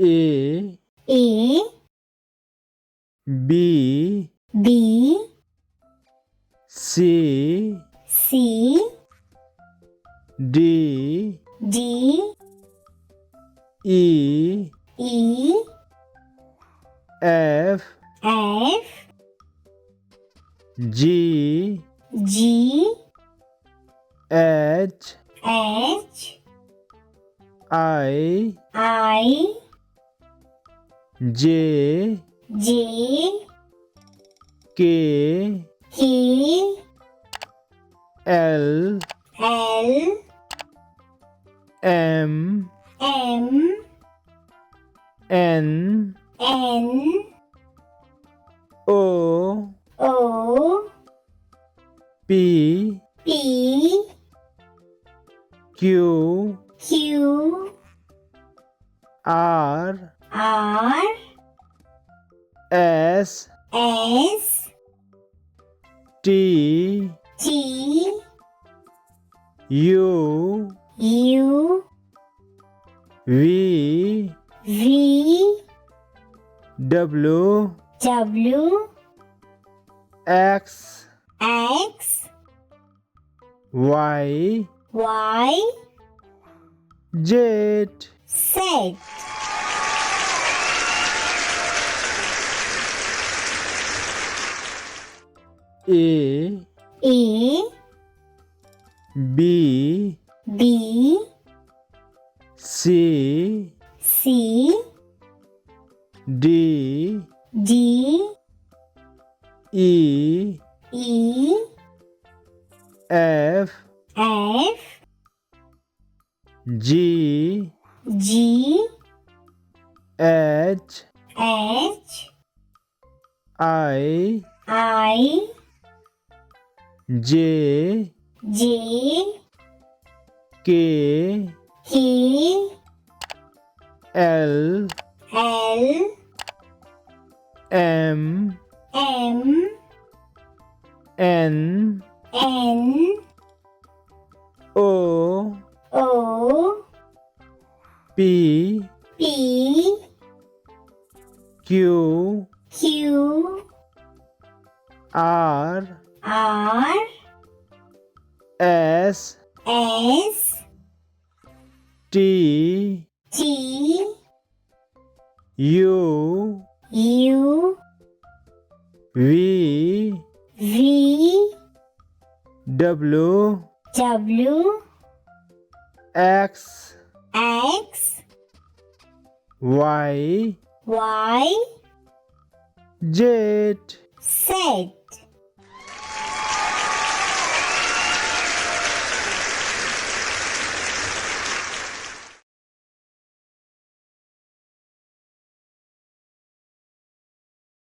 A B C D E F G H I J K L M N O P Q R S T U V W X Y Z. A B C D E F G H I J K L M N O P Q R S T U V W X Y Z.